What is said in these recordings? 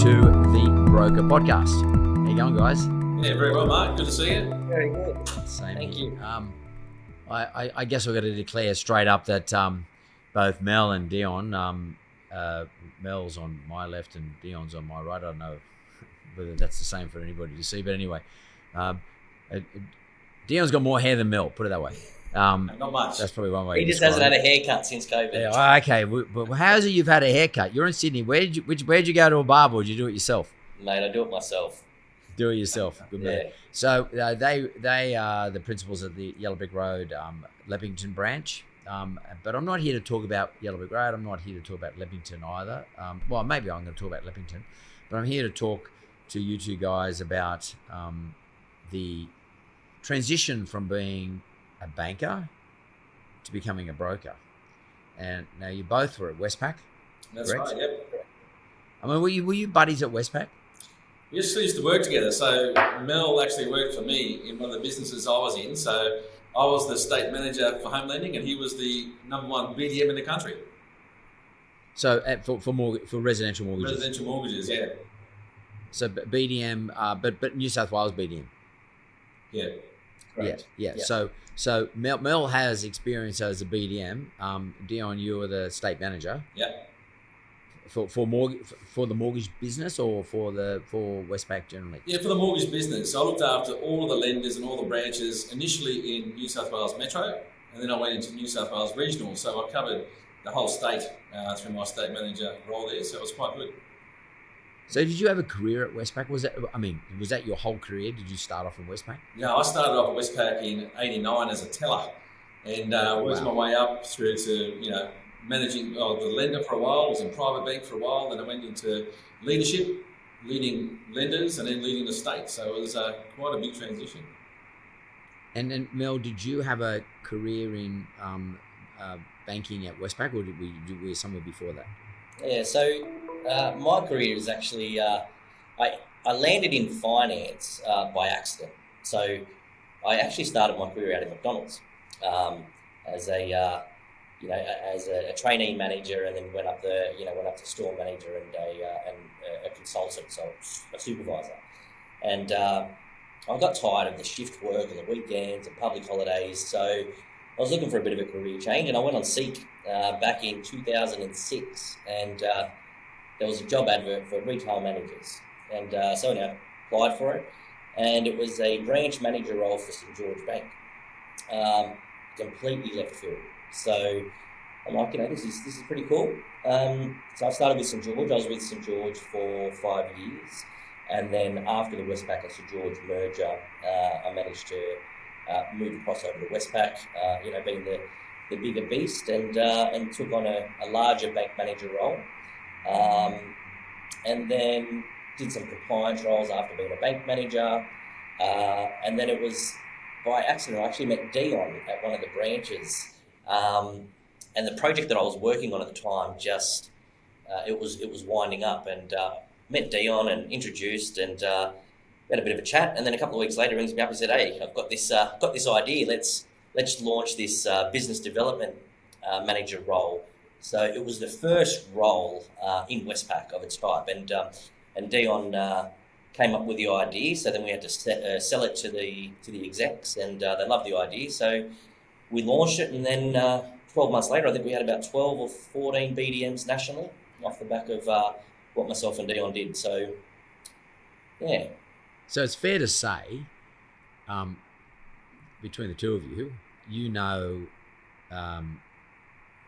to the Broker Podcast. How you going, guys? Yeah, very well, Mark. Good to see you. Very good. Same Thank here. you. I guess I've got to declare straight up that both Mel and Dion, Mel's on my left and Dion's on my right. I don't know whether that's the same for anybody to see, but anyway, Dion's got more hair than Mel, put it that way. Not much. That's probably one way. He just hasn't had a haircut since COVID. Yeah, okay, but how's it you've had a haircut? You're in Sydney. Where'd you go to a barber, or did you do it yourself? Mate, I do it myself. Do it yourself. Good man. Yeah. So they are the principals of the Yellow Brick Road Leppington branch. But I'm not here to talk about Yellow Brick Road. I'm not here to talk about Leppington either. Well, maybe I'm going to talk about Leppington, but I'm here to talk to you two guys about the transition from being a banker to becoming a broker. And now you both were at Westpac. That's correct? right, yep. I mean, were you buddies at Westpac? We actually used to work together. So Mel actually worked for me in one of the businesses I was in. So I was the state manager for home lending, and he was the number one BDM in the country. So for residential mortgages. Residential mortgages, yeah. So BDM, but New South Wales BDM. Yeah. Correct. Yeah. Yeah. So Mel has experience as a BDM. Dion, you were the state manager. Yeah. For the mortgage business or for Westpac generally? Yeah, for the mortgage business. So I looked after all of the lenders and all the branches initially in New South Wales Metro, and then I went into New South Wales Regional. So I covered the whole state through my state manager role there. So it was quite good. So did you have a career at Westpac? Was that your whole career? Did you start off in Westpac? Yeah, I started off at Westpac in '89 as a teller, and worked my way up through to managing the lender for a while. I was in private bank for a while. Then I went into leadership, leading lenders, and then leading the state. So it was quite a big transition. And Mel, did you have a career in banking at Westpac, or were you somewhere before that? Yeah, so my career is actually, I landed in finance by accident. So I actually started my career out at McDonald's as a trainee manager, and then went up to store manager and a consultant, so a supervisor. And I got tired of the shift work and the weekends and public holidays, so I was looking for a bit of a career change, and I went on Seek back in 2006, and there was a job advert for retail managers, and so I applied for it, and it was a branch manager role for St George Bank, completely left field. So I'm like, this is pretty cool. So I started with St George. I was with St George for 5 years, and then after the Westpac and St George merger, I managed to move across over to Westpac, being the bigger beast, and took on a larger bank manager role, and then did some compliance roles after being a bank manager, and then it was by accident I actually met Dion at one of the branches, and the project that I was working on at the time just it was winding up, and met Dion and introduced, and we had a bit of a chat, and then a couple of weeks later he rings me up and said, "Hey, I've got this idea. Let's launch this business development manager role." So it was the first role in Westpac of its type, and Dion came up with the idea. So then we had to sell it to the execs, and they loved the idea. So we launched it, and then 12 months later, I think we had about 12 or 14 BDMs nationally off the back of what myself and Dion did. So yeah. So it's fair to say, between the two of you,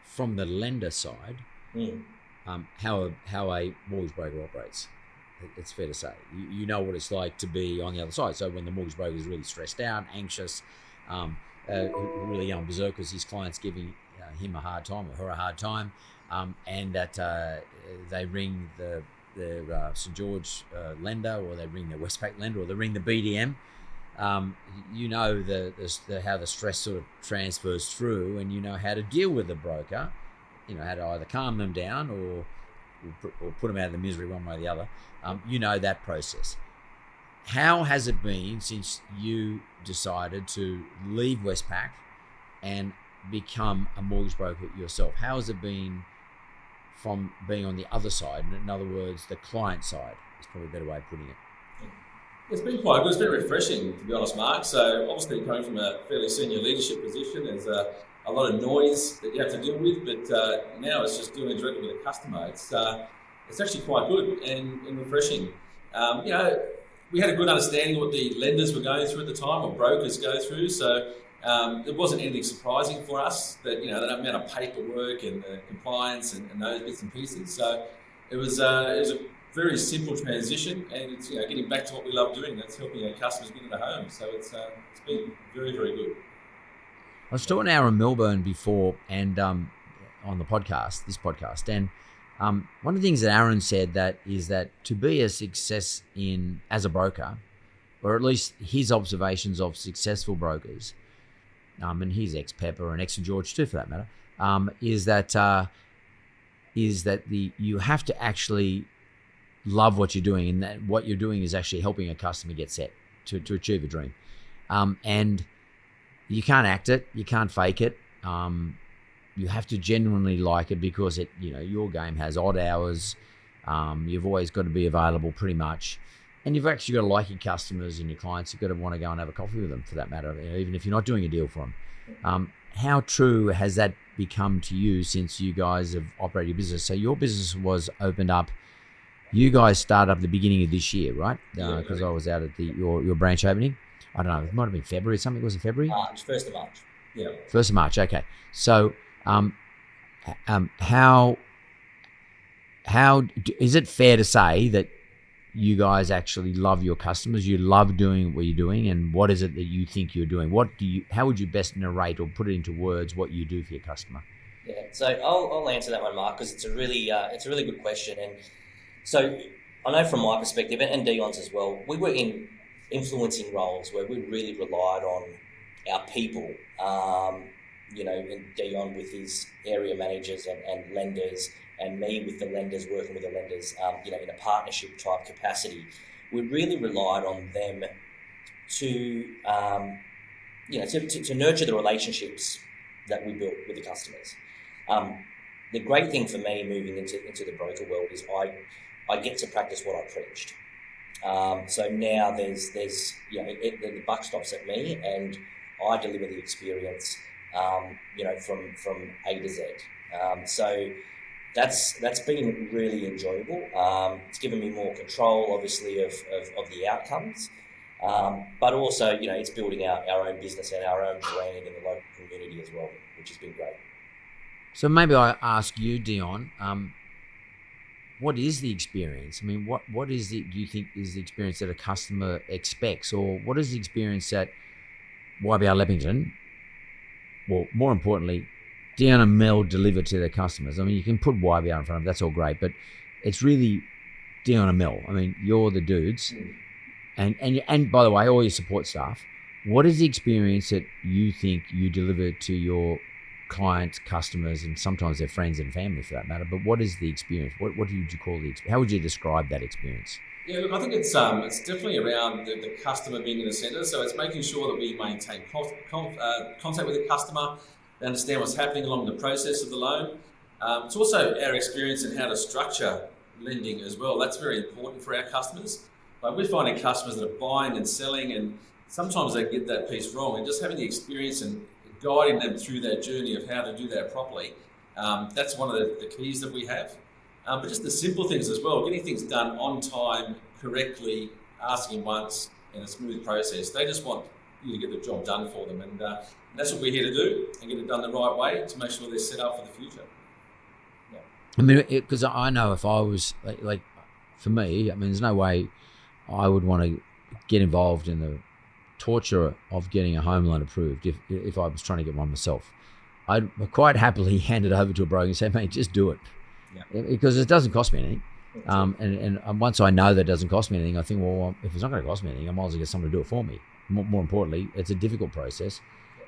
from the lender side, how a mortgage broker operates. It's fair to say. You know what it's like to be on the other side. So when the mortgage broker is really stressed out, anxious, really going berserk because his client's giving him a hard time or her a hard time, and that they ring the St George lender, or they ring the Westpac lender, or they ring the BDM. You know how the stress sort of transfers through, and you know how to deal with the broker. You know how to either calm them down or put them out of the misery one way or the other. You know that process. How has it been since you decided to leave Westpac and become a mortgage broker yourself? How has it been from being on the other side, in other words, the client side? It's probably a better way of putting it. It's been quite good. It's been refreshing, to be honest, Mark. So obviously coming from a fairly senior leadership position, there's a lot of noise that you have to deal with, but now it's just dealing directly with the customer. It's actually quite good and refreshing. We had a good understanding of what the lenders were going through at the time, or brokers go through. So it wasn't anything surprising for us that, the amount of paperwork and compliance and those bits and pieces. So it was a very simple transition, and it's getting back to what we love doing. That's helping our customers get into home. So it's been very, very good. I was talking to Aaron Milburn before, and on this podcast, and one of the things that Aaron said is that to be a success as a broker, or at least his observations of successful brokers, and he's ex-Pepper and ex-St George too, for that matter, is that you have to actually love what you're doing, and that what you're doing is actually helping a customer get set to achieve a dream. And you can't act it, you can't fake it. You have to genuinely like it, because your game has odd hours. You've always got to be available pretty much. And you've actually got to like your customers and your clients. You've got to want to go and have a coffee with them, for that matter, even if you're not doing a deal for them. How true has that become to you since you guys have operated your business? So your business was opened up. You guys started up at the beginning of this year, right? Because I was out at your branch opening. I don't know, it might have been February or something. Was it February? March, 1st of March. Yeah. 1st of March, okay. So how is it fair to say that you guys actually love your customers? You love doing what you're doing, and what is it that you think you're doing? How would you best narrate or put it into words what you do for your customer? Yeah, so I'll answer that one, Mark, because it's a really good question. And so I know from my perspective, and Dion's as well, we were in influencing roles where we really relied on our people. And Dion with his area managers and lenders, and me with the lenders, working with the lenders, in a partnership type capacity. We really relied on them to nurture the relationships that we built with the customers. The great thing for me moving into the broker world is I get to practice what I preached. So now there's the buck stops at me, and I deliver the experience, from A to Z. So that's been really enjoyable. It's given me more control, obviously, of the outcomes, but also, it's building our own business and our own brand in the local community as well, which has been great. So maybe I ask you, Dion, what is the experience? I mean, what is it, do you think is the experience that a customer expects, or what is the experience that YBR Leppington, well, more importantly, Dion and Mel deliver to their customers? I mean, you can put YBR in front of them, that's all great, but it's really Dion and Mel. I mean, you're the dudes, and by the way, all your support staff. What is the experience that you think you deliver to your clients, customers, and sometimes their friends and family, for that matter? But what is the experience? What would you call the experience? How would you describe that experience? Yeah, look, I think it's definitely around the customer being in the centre. So it's making sure that we maintain contact with the customer, they understand what's happening along the process of the loan. It's also our experience in how to structure lending as well. That's very important for our customers. Like, we're finding customers that are buying and selling, and sometimes they get that piece wrong, and just having the experience and guiding them through that journey of how to do that properly. That's one of the keys that we have. But just the simple things as well, getting things done on time, correctly, asking once, in a smooth process. They just want you to get the job done for them, and that's what we're here to do, and get it done the right way to make sure they're set up for the future. Yeah. I mean, because I know if I was, like, for me, I mean, there's no way I would want to get involved in the torture of getting a home loan approved if I was trying to get one myself. I'd quite happily hand it over to a broker and say, mate, just do it. Yeah. Because it doesn't cost me anything. And once I know that it doesn't cost me anything, I think, well, if it's not going to cost me anything, I might as well get someone to do it for me. More importantly, it's a difficult process.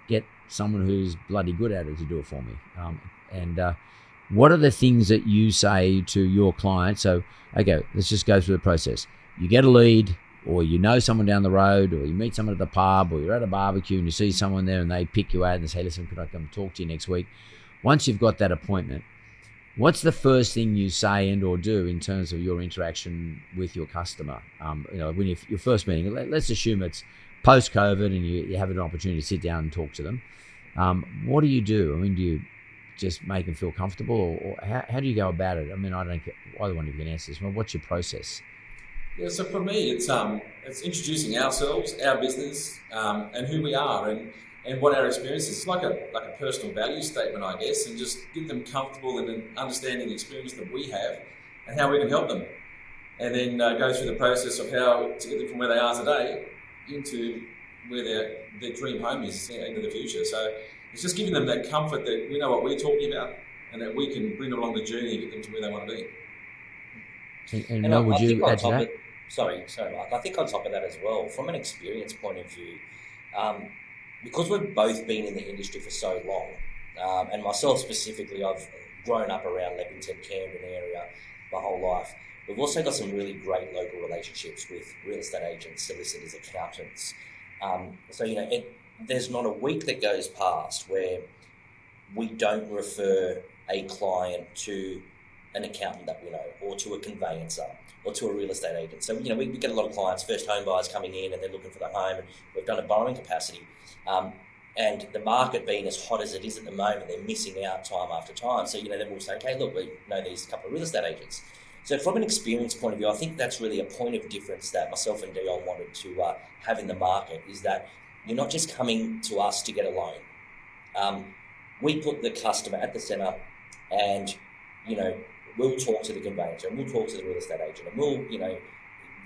Get someone who's bloody good at it to do it for me. What are the things that you say to your client? So, okay, let's just go through the process. You get a lead, or you know someone down the road, or you meet someone at the pub, or you're at a barbecue and you see someone there and they pick you out and they say, listen, could I come talk to you next week? Once you've got that appointment, What's the first thing you say and or do in terms of your interaction with your customer? When you're first meeting, let's assume it's post-COVID and you have an opportunity to sit down and talk to them. What do you do? I mean, do you just make them feel comfortable, or how do you go about it? I mean, I don't care either one of you can answer this. Well, what's your process? Yeah, so for me, it's introducing ourselves, our business, and who we are, and what our experience is. It's like a personal value statement, I guess, and just get them comfortable in understanding the experience that we have and how we can help them, and then go through the process of how to get them from where they are today into where their dream home is into the future. So it's just giving them that comfort that we know what we're talking about and that we can bring them along the journey and get them to where they want to be. And Mel, would you add to that? Sorry, Mark. I think on top of that as well, from an experience point of view, because we've both been in the industry for so long, and myself specifically, I've grown up around Leppington, Camden area my whole life. We've also got some really great local relationships with real estate agents, solicitors, accountants. So, there's not a week that goes past where we don't refer a client to an accountant that we know, or to a conveyancer, or to a real estate agent. So, we get a lot of clients, first home buyers coming in and they're looking for the home, and we've done a borrowing capacity. And the market being as hot as it is at the moment, they're missing out time after time. So, then we'll say, okay, look, we know these couple of real estate agents. So from an experience point of view, I think that's really a point of difference that myself and Dion wanted to have in the market, is that you're not just coming to us to get a loan. We put the customer at the centre, and, we'll talk to the conveyancer, and we'll talk to the real estate agent, and we'll,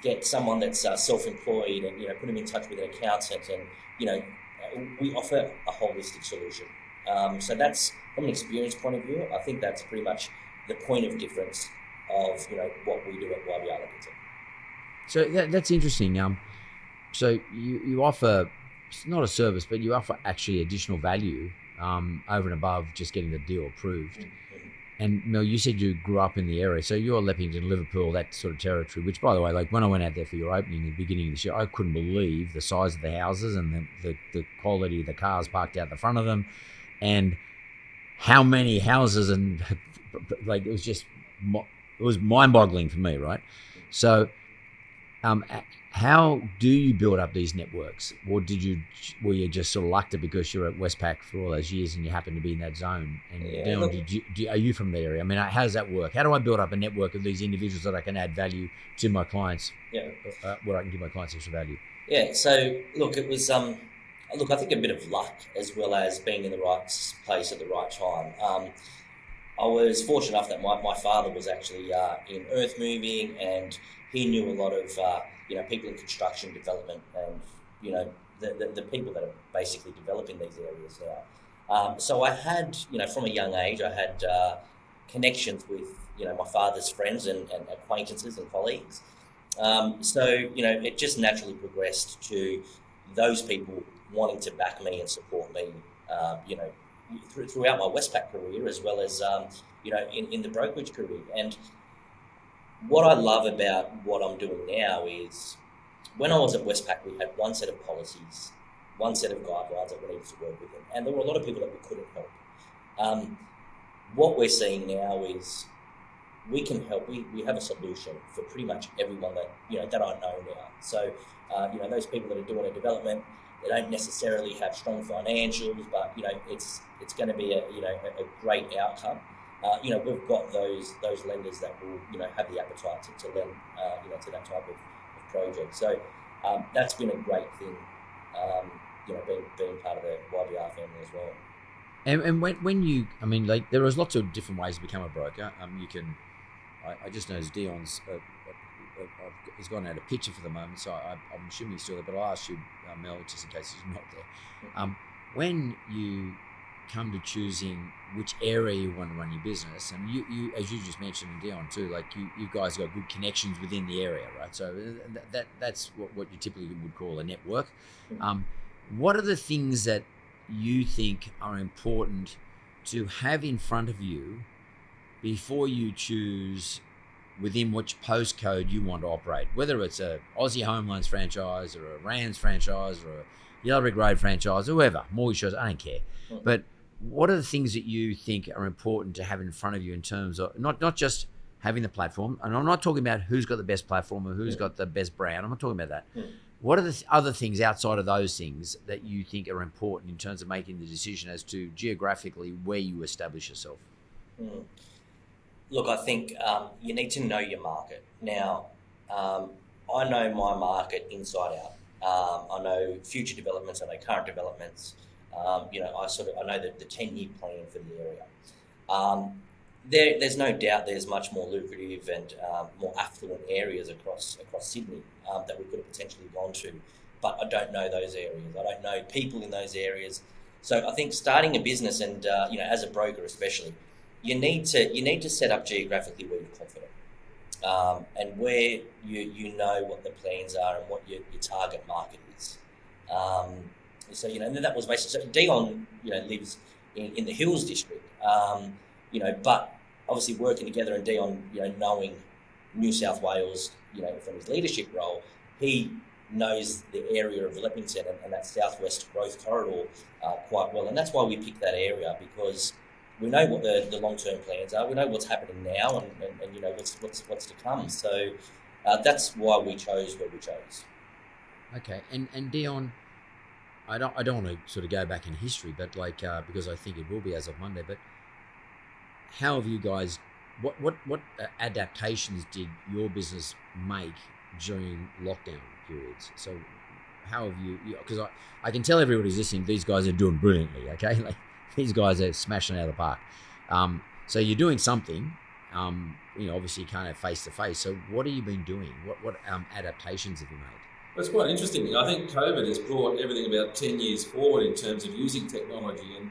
get someone that's self-employed and, put them in touch with an accountant, and, we offer a holistic solution. So that's, from an experience point of view, I think that's pretty much the point of difference of what we do at YBR Leppington. So that's interesting. So you offer, it's not a service, but you offer actually additional value over and above just getting the deal approved. Mm-hmm. And Mel, you said you grew up in the area, so you're Leppington, Liverpool, that sort of territory. Which, by the way, like when I went out there for your opening in the beginning of this year, I couldn't believe the size of the houses and the quality of the cars parked out the front of them, and how many houses, and like it was mind-boggling for me, right? So, how do you build up these networks, or were you just sort of lucked it because you're at Westpac for all those years and you happen to be in that zone? And Dion, are you from the area? I mean, how does that work? How do I build up a network of these individuals that I can add value to my clients? Yeah, where I can give my clients extra value. Yeah. So look, it was I think a bit of luck as well as being in the right place at the right time. I was fortunate enough that my father was actually in earth moving, and he knew a lot of people in construction development, and the people that are basically developing these areas now. So I had from a young age I had connections with my father's friends and acquaintances and colleagues. So it just naturally progressed to those people wanting to back me and support me. Throughout my Westpac career, as well as in the brokerage career. And what I love about what I'm doing now is, when I was at Westpac, we had one set of policies, one set of guidelines that we needed to work within, and there were a lot of people that we couldn't help. What we're seeing now is we can help. We have a solution for pretty much everyone that I know now. So those people that are doing a development, they don't necessarily have strong financials, but it's going to be a great outcome. We've got those lenders that will have the appetite to lend to that type of project. So that's been a great thing. Being part of the YBR family as well. And when you, I mean, like there is lots of different ways to become a broker. You can, I just noticed Dion's. He's gone out a picture for the moment, so I'm assuming he's still there, but I'll ask you, Mel, just in case he's not there. When you come to choosing which area you want to run your business, and you as you just mentioned, and Dion too, like you guys got good connections within the area, right? So that's what you typically would call a network. What are the things that you think are important to have in front of you before you choose within which postcode you want to operate, whether it's a Aussie Home Loans franchise or a Rands franchise or a Yellow Brick Road franchise, or whoever, mortgage shows, I don't care. But what are the things that you think are important to have in front of you in terms of not just having the platform? And I'm not talking about who's got the best platform or who's got the best brand. I'm not talking about that. What are the other things outside of those things that you think are important in terms of making the decision as to geographically where you establish yourself? Look, I think you need to know your market. Now, I know my market inside out. I know future developments, I know current developments. I know the 10-year plan for the area. There's no doubt there's much more lucrative and more affluent areas across Sydney that we could have potentially gone to, but I don't know those areas. I don't know people in those areas. So I think starting a business and as a broker especially, you need to set up geographically where you're confident and where you know what the plans are and what your target market is. And that was basically, so Dion lives in the Hills district. But obviously working together and Dion, knowing New South Wales, from his leadership role, he knows the area of Leppington and that southwest growth corridor quite well. And that's why we picked that area, because we know what the long-term plans are. We know what's happening now and what's to come. So that's why we chose what we chose. Okay. And Dion, I don't want to sort of go back in history, but because I think it will be as of Monday, but how have you guys, what adaptations did your business make during lockdown periods? So how have you, because I can tell everybody's listening, these guys are doing brilliantly, okay? Like these guys are smashing out of the park. So you're doing something, obviously you can't have face to face. So what have you been doing? What adaptations have you made? Well, it's quite interesting. I think COVID has brought everything about 10 years forward in terms of using technology. And,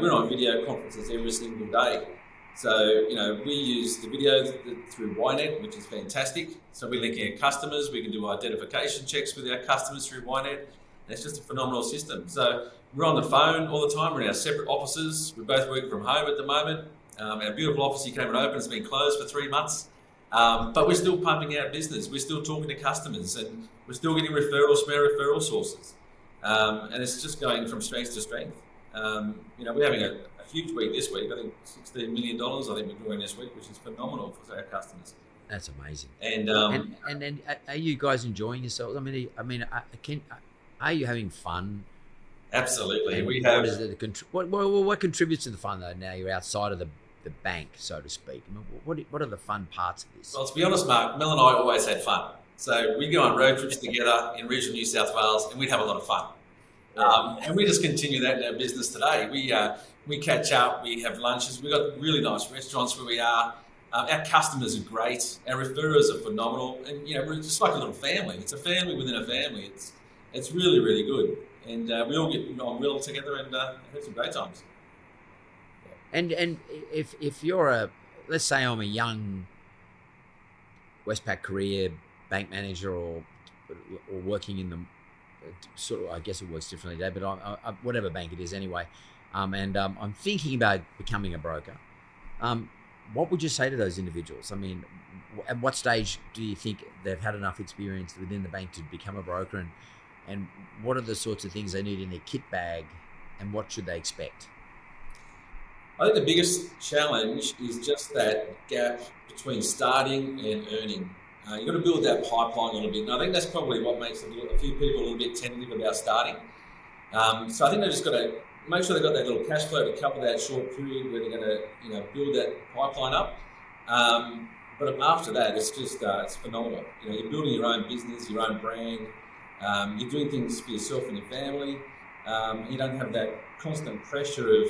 we're on video conferences every single day. So, we use the video through YNet, which is fantastic. So we're linking our customers. We can do identification checks with our customers through YNet. And it's just a phenomenal system. So we're on the phone all the time. We're in our separate offices. We're both working from home at the moment. Our beautiful office here came and opened. It's been closed for 3 months. But we're still pumping out business. We're still talking to customers and we're still getting referrals from our referral sources. And it's just going from strength to strength. We're having a huge week this week. I think $16 million I think we're doing this week, which is phenomenal for our customers. That's amazing. And are you guys enjoying yourselves? Are you having fun? Absolutely. And we have. What contributes to the fun though? Now you're outside of the bank, so to speak. What are the fun parts of this? Well, to be honest, Mark, Mel and I always had fun. So we go on road trips together in regional New South Wales, and we'd have a lot of fun. And we just continue that in our business today. We catch up, we have lunches. We've got really nice restaurants where we are. Our customers are great. Our referrers are phenomenal, and we're just like a little family. It's a family within a family. It's really, really good, and we all get on well together and have some great times. And if you're let's say I'm a young Westpac career bank manager or working in the sort of, I guess it works differently today, but I whatever bank it is anyway, and I'm thinking about becoming a broker. What would you say to those individuals? I mean, at what stage do you think they've had enough experience within the bank to become a broker, and what are the sorts of things they need in their kit bag, and what should they expect? I think the biggest challenge is just that gap between starting and earning. You've got to build that pipeline a little bit. And I think that's probably what makes a few people a little bit tentative about starting. So I think they've just got to make sure they've got that little cash flow to cover that short period where they're going to build that pipeline up. But after that, it's just it's phenomenal. You're building your own business, your own brand. You're doing things for yourself and your family. You don't have that constant pressure of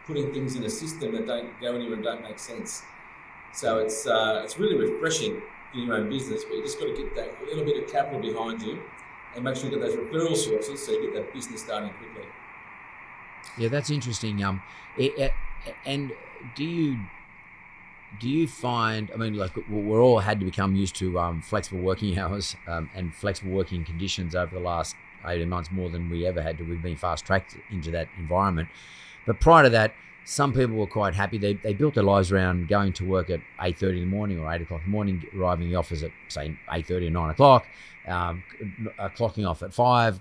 putting things in a system that don't go anywhere and don't make sense. So it's really refreshing in your own business, but you just got to get that little bit of capital behind you and make sure you get those referral sources so you get that business starting quickly. Yeah, that's interesting. And do you find? I mean, like we're all had to become used to flexible working hours and flexible working conditions over the last 18 months more than we ever had to. We've been fast tracked into that environment. But prior to that, some people were quite happy. They built their lives around going to work at 8:30 in the morning or 8 o'clock in the morning, arriving in the office at, say, 8:30 or 9 o'clock, clocking off at 5,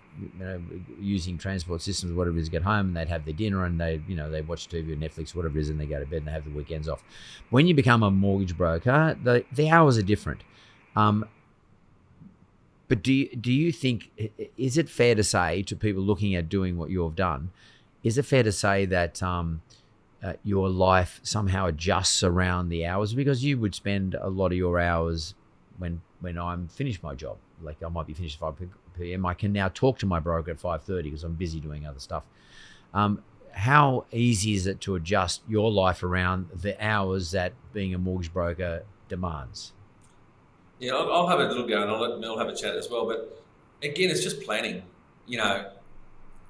using transport systems, whatever it is, to get home, and they'd have their dinner and they'd watch TV or Netflix, whatever it is, and they go to bed and they have the weekends off. When you become a mortgage broker, the hours are different. But do you think, is it fair to say to people looking at doing what you've done, is it fair to say that your life somehow adjusts around the hours? Because you would spend a lot of your hours when I'm finished my job. Like I might be finished at 5 p.m. I can now talk to my broker at 5:30 because I'm busy doing other stuff. How easy is it to adjust your life around the hours that being a mortgage broker demands? Yeah, I'll have a little go and I'll let Mel have a chat as well. But again, it's just planning.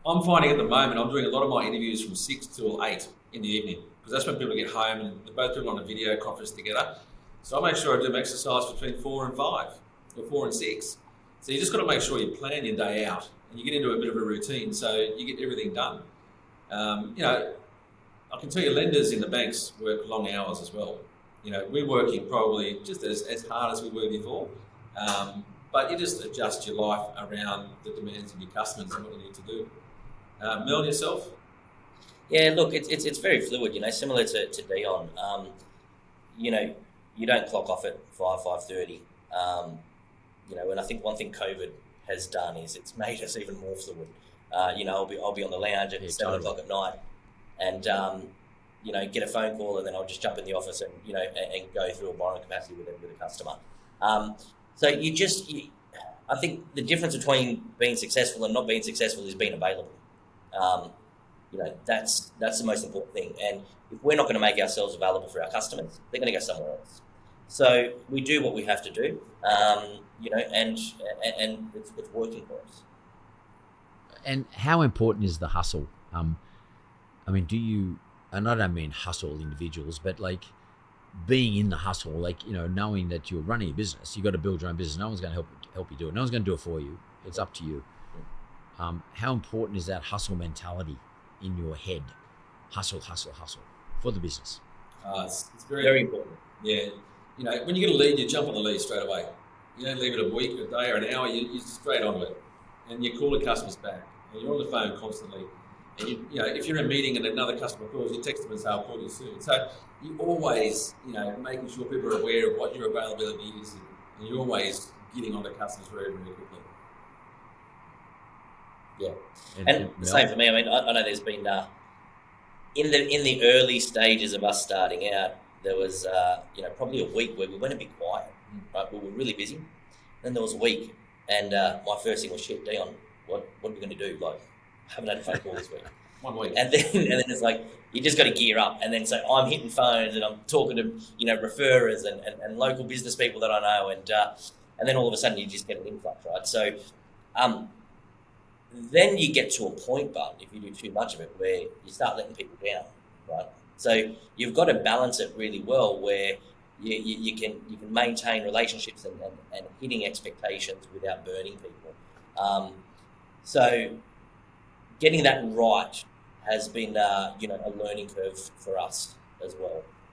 I'm finding at the moment I'm doing a lot of my interviews from 6 till 8 in the evening because that's when people get home and they're both doing on a video conference together. So I make sure I do exercise between 4 and 5 or 4 and 6. So you just got to make sure you plan your day out and you get into a bit of a routine so you get everything done. I can tell you lenders in the banks work long hours as well. We're working probably just as hard as we were before. But you just adjust your life around the demands of your customers and what you need to do. Mel, yourself? Yeah, look, it's very fluid, similar to Dion. You don't clock off at 5:30. And I think one thing COVID has done is it's made us even more fluid. I'll be on the lounge at 7 o'clock at night and, get a phone call and then I'll just jump in the office and, and go through a borrowing capacity with a customer. So I think the difference between being successful and not being successful is being available. That's the most important thing. And if we're not going to make ourselves available for our customers, they're going to go somewhere else. So we do what we have to do, and it's working for us. And how important is the hustle? Do you, and I don't mean hustle individuals, but like being in the hustle, like, knowing that you're running a business, you got to build your own business. No one's going to help you do it. No one's going to do it for you. It's up to you. How important is that hustle mentality in your head? Hustle for the business. It's very important. Yeah. When you get a lead, you jump on the lead straight away. You don't leave it a week, a day, or an hour. You're straight onto it, and you call the customers back. And you're on the phone constantly. And if you're in a meeting and another customer calls, you text them and say, "I'll call you soon." So you always, making sure people are aware of what your availability is, and you're always getting onto customers very, very quickly. Yeah, and the same for me. I know there's been in the early stages of us starting out, there was probably a week where we went a bit quiet. Right, we were really busy. Then there was a week, and my first thing was, "Shit, Dion, what are we going to do? Like, I haven't had a phone call this week." 1 week, and then it's like you just got to gear up. And then so I'm hitting phones and I'm talking to referrers and local business people that I know, and then all of a sudden you just get an influx, right? So then you get to a point, but if you do too much of it, where you start letting people down, right? So you've got to balance it really well, where you can maintain relationships and hitting expectations without burning people. So getting that right has been a learning curve for us as well.